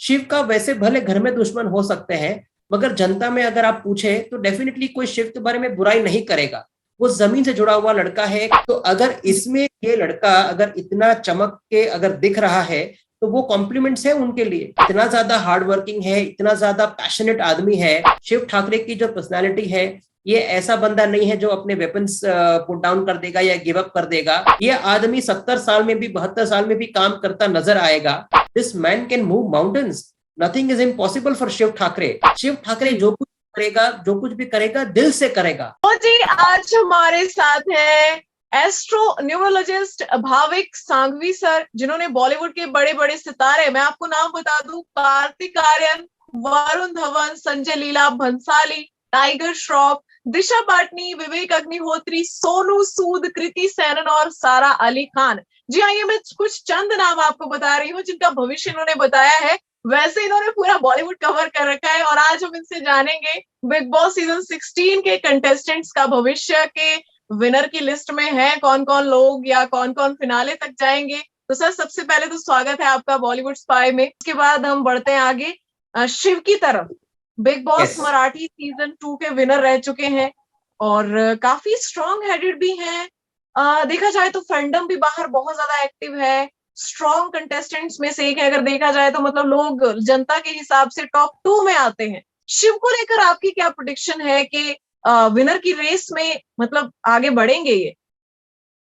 शिव का वैसे भले घर में दुश्मन हो सकते हैं, मगर जनता में अगर आप पूछे तो डेफिनेटली कोई शिव के बारे में बुराई नहीं करेगा। वो जमीन से जुड़ा हुआ लड़का है। तो अगर इसमें ये लड़का अगर इतना चमक के अगर दिख रहा है तो वो कॉम्प्लीमेंट्स है उनके लिए। इतना ज्यादा हार्ड वर्किंग है, इतना ज्यादा पैशनेट आदमी है। शिव ठाकरे की जो पर्सनालिटी है, ये ऐसा बंदा नहीं है जो अपने वेपन्स पुट डाउन कर देगा या गिव अप कर देगा। ये आदमी 70 साल में भी 72 साल में भी काम करता नजर आएगा। This man can move mountains. Nothing is impossible for Shiv Thackeray. Shiv Thackeray जो कुछ करेगा, जो कुछ भी करेगा, दिल से करेगा। तो जी आज हमारे साथ है astro numerologist Bhavik Sanghvi sir, जिन्होंने बॉलीवुड के बड़े बड़े सितारे, मैं आपको नाम बता दूं, कार्तिक आर्यन, वरुण धवन, संजय लीला भंसाली, टाइगर श्रॉफ, दिशा पाटनी, विवेक अग्निहोत्री, सोनू सूद, कृति सेनन और सारा अली खान। जी आइए मैं कुछ चंद नाम आपको बता रही हूँ जिनका भविष्य इन्होंने बताया है। वैसे इन्होंने पूरा बॉलीवुड कवर कर रखा है और आज हम इनसे जानेंगे बिग बॉस सीजन 16 के कंटेस्टेंट्स का भविष्य, के विनर की लिस्ट में है कौन कौन लोग या कौन कौन फिनाले तक जाएंगे। तो सर सबसे पहले तो स्वागत है आपका बॉलीवुड स्पाई में। उसके बाद हम बढ़ते हैं आगे शिव की तरफ। बिग बॉस मराठी सीजन 2 के विनर रह चुके हैं और काफी स्ट्रॉन्ग हेडेड भी हैं। देखा जाए तो फैंडम भी बाहर बहुत ज्यादा एक्टिव है। स्ट्रॉन्ग कंटेस्टेंट्स में से एक है, अगर देखा जाए तो मतलब लोग जनता के हिसाब से टॉप 2 में आते हैं। शिव को लेकर आपकी क्या प्रेडिक्शन है कि विनर की रेस में मतलब आगे बढ़ेंगे ये?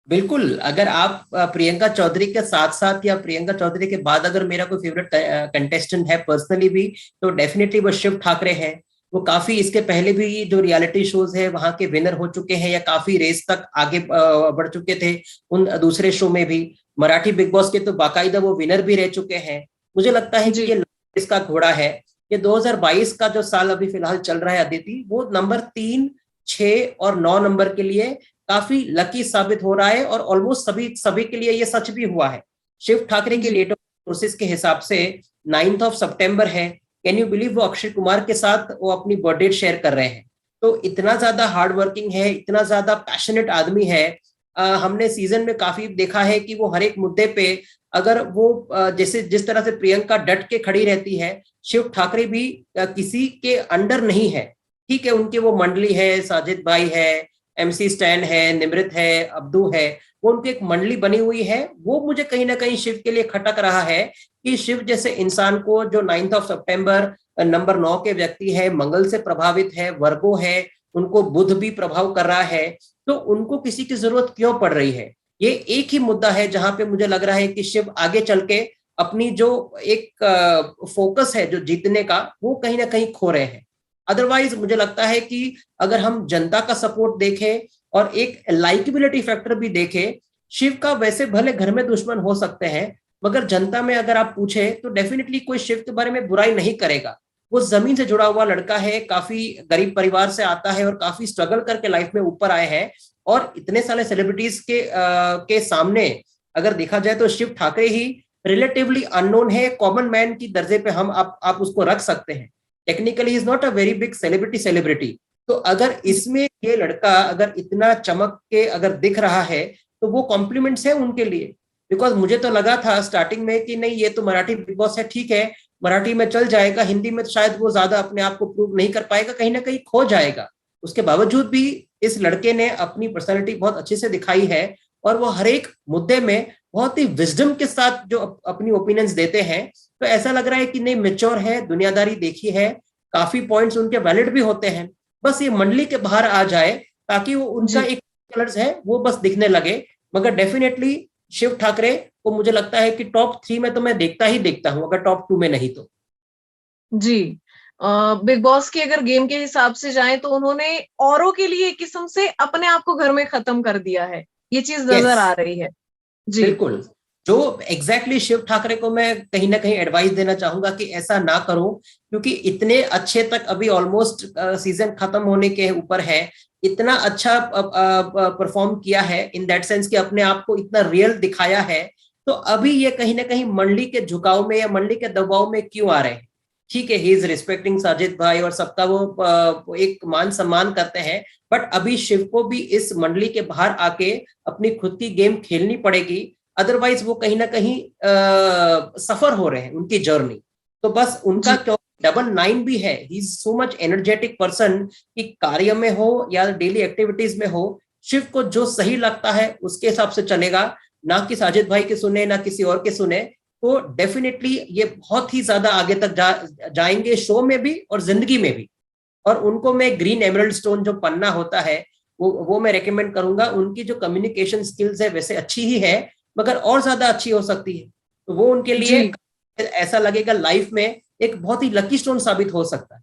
बिल्कुल। अगर आप प्रियंका चौधरी के साथ साथ या प्रियंका चौधरी के बाद अगर मेरा कोई फेवरेट कंटेस्टेंट है पर्सनली भी, तो डेफिनेटली वो शिव ठाकरे है। वो काफी इसके पहले भी जो रियलिटी शोज है वहां के विनर हो चुके हैं या काफी रेस तक आगे बढ़ चुके थे उन दूसरे शो में भी। मराठी बिग बॉस के तो बाकायदा वो विनर भी रह चुके हैं। मुझे लगता है कि ये इसका घोड़ा है। ये 2022 का जो साल अभी फिलहाल चल रहा है अदिति, वो नंबर 3, 6 और 9 नंबर के लिए काफी लकी साबित हो रहा है और ऑलमोस्ट सभी सभी के लिए ये सच भी हुआ है। शिव ठाकरे के डेट ऑफ सोर्सेस के हिसाब से 9th ऑफ सितंबर है। कैन यू बिलीव वो अक्षय कुमार के साथ वो अपनी बर्थडे शेयर कर रहे हैं। तो इतना ज्यादा हार्ड वर्किंग है, इतना ज्यादा पैशनेट आदमी है। हमने सीजन में काफी देखा है कि वो हर एक मुद्दे पे अगर वो जैसे जिस तरह से प्रियंका डट के खड़ी रहती है, शिव ठाकरे भी किसी के अंडर नहीं है। ठीक है, उनके वो मंडली है, साजिद भाई है, MC स्टैन है, निमृत है, अब्दू है, वो उनकी एक मंडली बनी हुई है। वो मुझे कहीं ना कहीं शिव के लिए खटक रहा है कि शिव जैसे इंसान को, जो 9th ऑफ सितंबर नंबर 9 के व्यक्ति है, मंगल से प्रभावित है, वर्गो है, उनको बुध भी प्रभाव कर रहा है, तो उनको किसी की जरूरत क्यों पड़ रही है। ये एक ही मुद्दा है जहां पे मुझे लग रहा है कि शिव आगे चल के अपनी जो एक फोकस है जो जीतने का, वो कहीं ना कहीं खो रहे हैं। अदरवाइज मुझे लगता है कि अगर हम जनता का सपोर्ट देखें और एक लाइकेबिलिटी फैक्टर भी देखें, शिव का वैसे भले घर में दुश्मन हो सकते हैं, मगर जनता में अगर आप पूछे तो डेफिनेटली कोई शिव के बारे में बुराई नहीं करेगा। वो जमीन से जुड़ा हुआ लड़का है, काफी गरीब परिवार से आता है और काफी स्ट्रगल करके लाइफ में ऊपर आए हैं। और इतने सारे सेलिब्रिटीज के सामने अगर देखा जाए तो शिव ठाकरे ही रिलेटिवली अननोन है, कॉमन मैन की दर्जे पे हम आप उसको रख सकते हैं। Technically is not a very big celebrity. तो अगर इसमें ये लड़का अगर इतना चमक के अगर दिख रहा है तो वो कॉम्प्लीमेंट्स है उनके लिए। बिकॉज मुझे तो लगा था स्टार्टिंग में कि नहीं, ये तो मराठी बिग बॉस है, ठीक है, मराठी में चल जाएगा, हिंदी में तो शायद वो ज्यादा अपने आप को प्रूव नहीं कर पाएगा, कहीं ना कहीं खो जाएगा। उसके बावजूद भी इस लड़के ने अपनी पर्सनैलिटी बहुत अच्छे से दिखाई है और वो हर एक मुद्दे में बहुत ही विजडम के साथ जो अपनी ओपिनियंस देते हैं। तो ऐसा लग रहा है कि नहीं, मेच्योर है, दुनियादारी देखी है, काफी पॉइंट्स उनके वैलिड भी होते हैं। बस ये मंडली के बाहर आ जाए ताकि वो उनका एक कलर्स है वो बस दिखने लगे। मगर डेफिनेटली शिव ठाकरे को मुझे लगता है कि टॉप 3 में तो मैं देखता ही देखता हूं, अगर टॉप 2 में नहीं तो। जी बिग बॉस की अगर गेम के हिसाब से जाएं तो उन्होंने औरों के लिए एक किस्म से अपने आप को घर में खत्म कर दिया है, ये चीज नजर आ रही है। जी बिल्कुल। जो एग्जैक्टली शिव ठाकरे को मैं कहीं ना कहीं एडवाइस देना चाहूंगा कि ऐसा ना करो, क्योंकि इतने अच्छे तक अभी ऑलमोस्ट सीजन खत्म होने के ऊपर है, इतना अच्छा परफॉर्म किया है इन दैट सेंस कि अपने आप को इतना रियल दिखाया है। तो अभी ये कहीं ना कहीं मंडली के झुकाव में या मंडली के दबाव में क्यों आ रहे हैं। ठीक है, ही इज रिस्पेक्टिंग साजिद भाई और सबका वो एक मान सम्मान करते हैं, बट अभी शिव को भी इस मंडली के बाहर आके अपनी खुद की गेम खेलनी पड़ेगी। अदरवाइज वो कहीं ना कहीं सफर हो रहे हैं उनकी जर्नी। तो बस उनका क्यों 99 भी है, he is so much energetic person कि कार्य में हो या डेली एक्टिविटीज में हो, शिव को जो सही लगता है उसके हिसाब से चलेगा, ना कि साजिद भाई के सुने ना किसी और के सुने। तो डेफिनेटली ये बहुत ही ज्यादा आगे तक जाएंगे शो में भी और जिंदगी में भी। और उनको मैं ग्रीन एमरल्ड स्टोन जो पन्ना होता है वो मैं रेकमेंड करूंगा। उनकी जो कम्युनिकेशन स्किल्स है वैसे अच्छी ही है, मगर और ज्यादा अच्छी हो सकती है, तो वो उनके लिए ऐसा लगेगा लाइफ में एक बहुत ही लकी स्टोन साबित हो सकता है।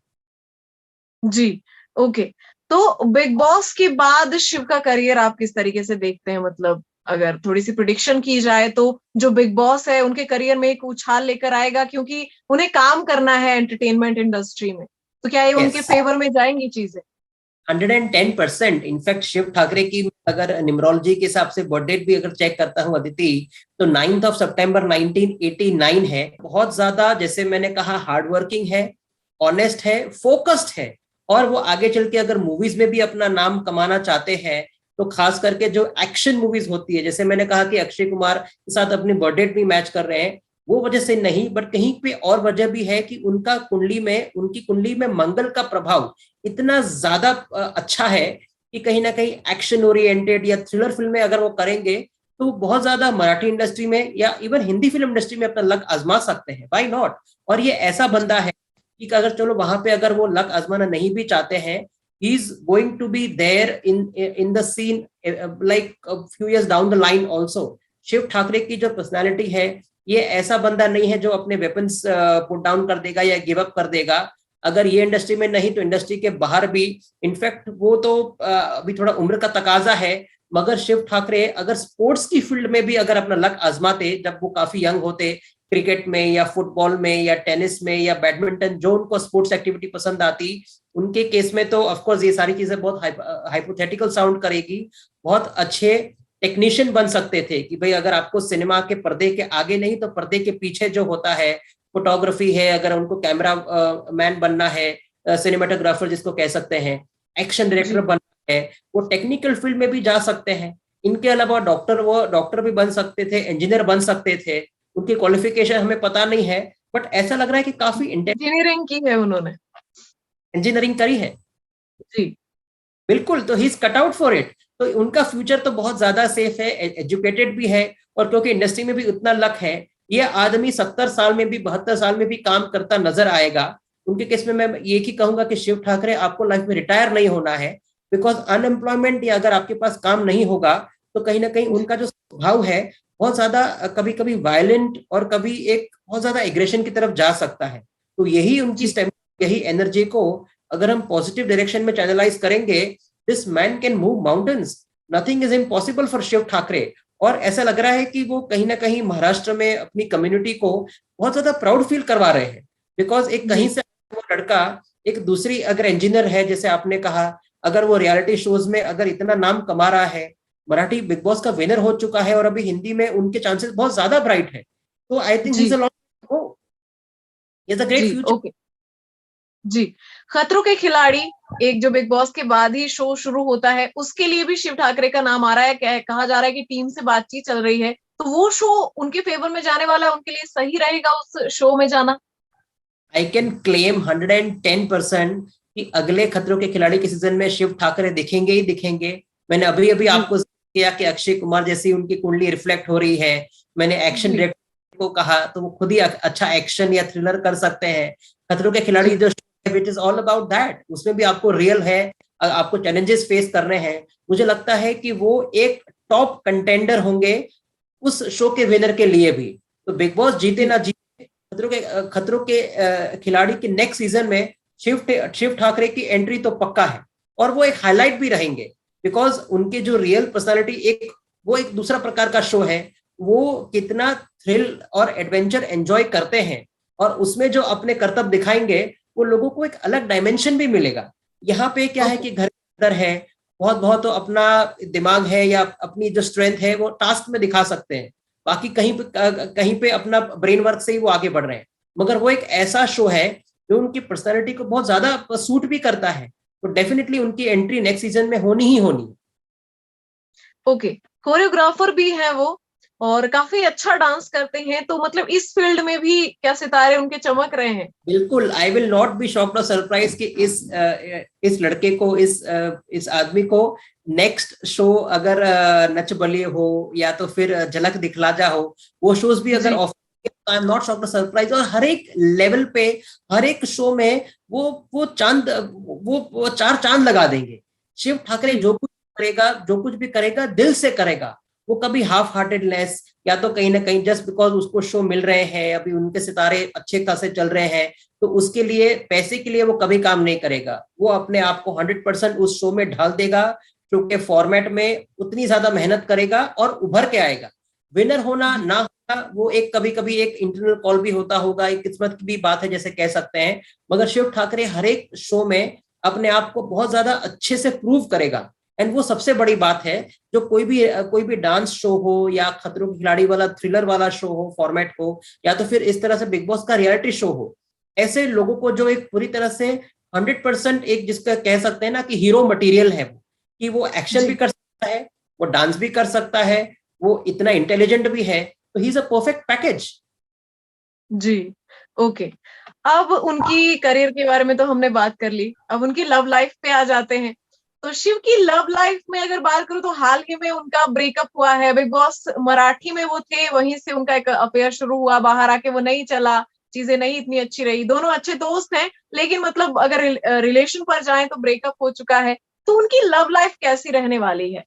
जी, ओके। तो बिग बॉस के बाद शिव का करियर आप किस तरीके से देखते हैं? मतलब अगर थोड़ी सी प्रिडिक्शन की जाए तो जो बिग बॉस है उनके करियर में एक उछाल लेकर आएगा, क्योंकि उन्हें काम करना है एंटरटेनमेंट इंडस्ट्री में, तो क्या ये उनके फेवर में जाएंगी चीजें? 110%। इनफैक्ट शिव ठाकरे की अगर न्यूमरोलॉजी के हिसाब से बर्थ डेट भी अगर चेक करता हूँ अदिति, तो 9 सितंबर 1989 है। बहुत ज्यादा, जैसे मैंने कहा, हार्डवर्किंग है, ऑनेस्ट है, फोकस्ड है, और वो आगे चल के अगर मूवीज में भी अपना नाम कमाना चाहते हैं तो खास करके जो एक्शन मूवीज होती है, जैसे मैंने कहा कि अक्षय कुमार के साथ अपनी बर्थ डेट भी मैच कर रहे हैं, वो वजह से नहीं, बट कहीं पे और वजह भी है कि उनकी कुंडली में मंगल का प्रभाव इतना ज्यादा अच्छा है कि कहीं ना कहीं एक्शन ओरिएंटेड या थ्रिलर फिल्में अगर वो करेंगे तो बहुत ज्यादा मराठी इंडस्ट्री में या इवन हिंदी फिल्म इंडस्ट्री में अपना लक आजमा सकते हैं, व्हाई नॉट। और ये ऐसा बंदा है कि अगर चलो वहां पे अगर वो लक आजमाना नहीं भी चाहते हैं, he is going to be there in the scene like few years down the line also. Shiv Thackeray की जो पर्सनैलिटी है, ये ऐसा बंदा नहीं है जो अपने वेपन्स पुट डाउन कर देगा या गिव अप कर देगा। अगर ये इंडस्ट्री में नहीं तो इंडस्ट्री के बाहर भी। इनफैक्ट वो तो अभी थोड़ा उम्र का तकाजा है, मगर शिव ठाकरे अगर स्पोर्ट्स की फील्ड में भी अगर अपना लक आजमाते, जब वो काफी यंग होते, क्रिकेट में या फुटबॉल में या टेनिस में या बैडमिंटन, जो उनको स्पोर्ट्स एक्टिविटी पसंद आती, उनके केस में तो ऑफकोर्स ये सारी चीजें बहुत हाइपोथेटिकल साउंड करेगी, बहुत अच्छे टेक्नीशियन बन सकते थे कि भाई अगर आपको सिनेमा के पर्दे के आगे नहीं तो पर्दे के पीछे जो होता है, फोटोग्राफी है, अगर उनको कैमरा मैन बनना है, सिनेमाटोग्राफर जिसको कह सकते हैं, एक्शन डायरेक्टर बनना है, वो टेक्निकल फील्ड में भी जा सकते हैं। इनके अलावा डॉक्टर भी बन सकते थे, इंजीनियर बन सकते थे। उनकी क्वालिफिकेशन हमें पता नहीं है, बट ऐसा लग रहा है कि काफी इंजीनियरिंग की है उन्होंने, इंजीनियरिंग करी है जी बिल्कुल, तो he is cut out for it. तो उनका फ्यूचर तो बहुत ज्यादा सेफ है, एजुकेटेड भी है, और क्योंकि इंडस्ट्री में भी उतना लक है, ये आदमी 70 साल में भी 72 साल में भी काम करता नजर आएगा। उनके केस में मैं ये ही कहूंगा कि शिव ठाकरे आपको लाइफ में रिटायर नहीं होना है, बिकॉज अनएम्प्लॉयमेंट या अगर आपके पास काम नहीं होगा तो कहीं ना कहीं उनका जो स्वभाव है बहुत ज्यादा कभी कभी वायलेंट और कभी एक बहुत ज्यादा एग्रेशन की तरफ जा सकता है। तो यही उनकी यही एनर्जी को अगर हम पॉजिटिव डायरेक्शन में चैनलाइज करेंगे, this man can move mountains, nothing is impossible for Shiv Thackeray. और ऐसा लग रहा है कि वो कहीं ना कहीं महाराष्ट्र में अपनी कम्युनिटी को बहुत ज्यादा प्राउड फील करवा रहे हैं, बिकॉज एक कहीं से वो लड़का एक दूसरी अगर इंजीनियर है, जैसे आपने कहा, अगर वो रियलिटी शोज में अगर इतना नाम कमा रहा है, मराठी बिग बॉस का विनर हो चुका है और अभी हिंदी में उनके चांसेस बहुत ज्यादा ब्राइट है, तो I think is a great future. Okay जी। खतरों के खिलाड़ी एक जो बिग बॉस के बाद ही शो शुरू होता है, उसके लिए भी शिव ठाकरे का नाम आ रहा है, कहा जा रहा है कि टीम से बातचीत चल रही है, तो वो शो उनके फेवर में जाने वाला है, उनके लिए सही रहेगा उस शो में जाना? आई कैन क्लेम 110% कि अगले खतरों के खिलाड़ी के सीजन में शिव ठाकरे दिखेंगे ही दिखेंगे। मैंने अभी अभी आपको किया कि अक्षय कुमार जैसी उनकी कुंडली रिफ्लेक्ट हो रही है। मैंने एक्शन डायरेक्टर को कहा तो वो खुद ही अच्छा एक्शन या थ्रिलर कर सकते हैं। खतरों के खिलाड़ी जो which is all about that, उसमें भी आपको रियल है, आपको चैलेंजेस फेस करने हैं। मुझे लगता है कि वो एक टॉप कंटेंडर होंगे उस शो के विनर के लिए भी। तो बिग बॉस जीते ना जीते, खतरों के खिलाड़ी के नेक्स्ट सीजन में शिव ठाकरे की एंट्री तो पक्का है, और वो एक हाईलाइट भी रहेंगे, बिकॉज उनके जो रियल पर्सनालिटी वो एक दूसरा प्रकार का शो है। वो कितना थ्रिल और एडवेंचर एंजॉय करते हैं, और उसमें जो अपने कर्तव्य दिखाएंगे वो लोगों को एक अलग डायमेंशन भी मिलेगा। यहाँ पे क्या है कि घर के अंदर है, बहुत बहुत तो अपना दिमाग है या अपनी जो स्ट्रेंथ है वो टास्क में दिखा सकते हैं, बाकी कहीं पे अपना ब्रेन वर्क से ही वो आगे बढ़ रहे हैं। मगर वो एक ऐसा शो है जो उनकी पर्सनैलिटी को बहुत ज्यादा सूट भी करता है, तो डेफिनेटली उनकी एंट्री नेक्स्ट सीजन में होनी ही होनी। ओके, कोरियोग्राफर भी है वो, और काफी अच्छा डांस करते हैं, तो मतलब इस फील्ड में भी क्या सितारे उनके चमक रहे हैं? बिल्कुल, I will not be shocked और सरप्राइज कि इस लड़के को, इस आदमी को नेक्स्ट शो अगर नच बलिए हो या तो फिर झलक दिखला जा हो, वो शोज भी अगर जी। Offer, I am not shocked और सरप्राइज। और हर एक लेवल पे, हर एक शो में वो चांद, वो चार चांद लगा देंगे। शिव ठाकरे जी। जो कुछ करेगा, जो कुछ भी करेगा दिल से करेगा। वो कभी हाफ हार्टेडनेस या तो कहीं ना कहीं जस्ट बिकॉज उसको शो मिल रहे हैं, अभी उनके सितारे अच्छे खासे चल रहे हैं, तो उसके लिए, पैसे के लिए वो कभी काम नहीं करेगा। वो अपने आप को 100% उस शो में ढाल देगा, शो के फॉर्मेट में उतनी ज्यादा मेहनत करेगा और उभर के आएगा। विनर होना जी। ना होना वो एक, कभी कभी एक इंटरनल कॉल भी होता होगा, एक किस्मत की भी बात है जैसे कह सकते हैं। मगर शिव ठाकरे हर एक शो में अपने आप को बहुत ज्यादा अच्छे से प्रूव करेगा। एंड वो सबसे बड़ी बात है, जो कोई भी डांस शो हो या खतरों के खिलाड़ी वाला थ्रिलर वाला शो हो, फॉर्मेट हो, या तो फिर इस तरह से बिग बॉस का रियलिटी शो हो, ऐसे लोगों को जो एक पूरी तरह से 100% एक, जिसका कह सकते हैं ना कि हीरो मटेरियल है वो, कि वो एक्शन भी जी। कर सकता है, वो डांस भी कर सकता है, वो इतना इंटेलिजेंट भी है, तो he is a perfect package. जी। ओके। अब उनकी करियर के बारे में तो हमने बात कर ली, अब उनकी लव लाइफ पे आ जाते हैं। तो शिव की लव लाइफ में अगर बात करूं तो हाल ही में उनका ब्रेकअप हुआ है। बिग बॉस मराठी में वो थे, वहीं से उनका एक अफेयर शुरू हुआ, बाहर आके वो नहीं चला, चीजें नहीं इतनी अच्छी रही। दोनों अच्छे दोस्त हैं, लेकिन मतलब अगर रिलेशन पर जाएं तो ब्रेकअप हो चुका है। तो उनकी लव लाइफ कैसी रहने वाली है?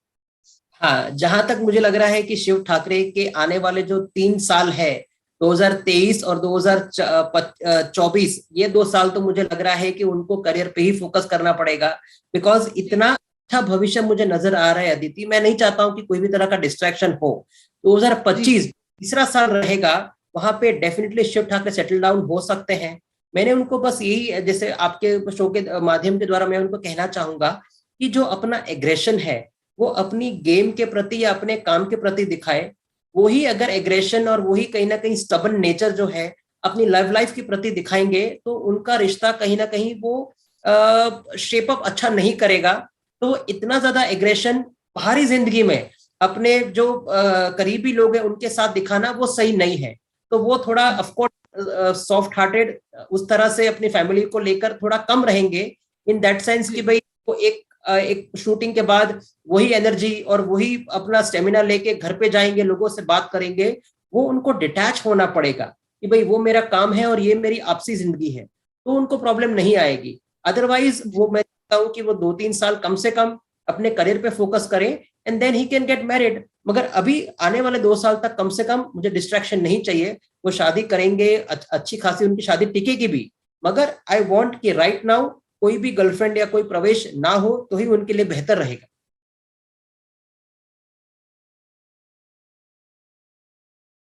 हाँ, जहां तक मुझे लग रहा है कि शिव ठाकरे के आने वाले जो 3 साल है, 2023 और 2024, ये 2 साल तो मुझे लग रहा है कि उनको करियर पे ही फोकस करना पड़ेगा। बिकॉज जी। इतना अच्छा भविष्य मुझे नजर आ रहा है अदिति, मैं नहीं चाहता हूं कि कोई भी तरह का डिस्ट्रैक्शन हो। जी। 2025 तीसरा साल रहेगा, वहां पे definitely Shiv Thackeray settle down हो सकते हैं। मैंने उनको बस यही, जैसे आपके शो के माध्यम के द्वारा मैं उनको कहना चाहूंगा कि जो अपना एग्रेशन है, वो अपनी गेम के प्रति या अपने काम के प्रति दिखाए। वही अगर एग्रेशन और वही कहीं ना कहीं स्टबन नेचर जो है अपनी लव लाइफ के प्रति दिखाएंगे, तो उनका रिश्ता कहीं ना कहीं वो शेप अप अच्छा नहीं करेगा। तो इतना ज्यादा एग्रेशन बाहरी जिंदगी में अपने जो करीबी लोग हैं उनके साथ दिखाना वो सही नहीं है। तो वो थोड़ा ऑफकोर्स सॉफ्ट हार्टेड उस तरह से अपनी फैमिली को लेकर थोड़ा कम रहेंगे, इन दैट सेंस कि जी। भाई वो एक शूटिंग के बाद वही एनर्जी और वही अपना स्टेमिना लेके घर पे जाएंगे, लोगों से बात करेंगे। वो उनको डिटैच होना पड़ेगा कि भाई वो मेरा काम है और ये मेरी आपसी जिंदगी है, तो उनको प्रॉब्लम नहीं आएगी। अदरवाइज वो, मैं चाहता हूँ कि वो 2-3 साल कम से कम अपने करियर पे फोकस करें, and then he can get married. मगर अभी आने वाले 2 साल तक कम से कम मुझे डिस्ट्रैक्शन नहीं चाहिए। वो शादी करेंगे, अच्छी खासी उनकी शादी टिकेगी भी, मगर आई वॉन्ट कि राइट नाउ कोई भी गर्लफ्रेंड या कोई प्रवेश ना हो, तो ही उनके लिए बेहतर रहेगा।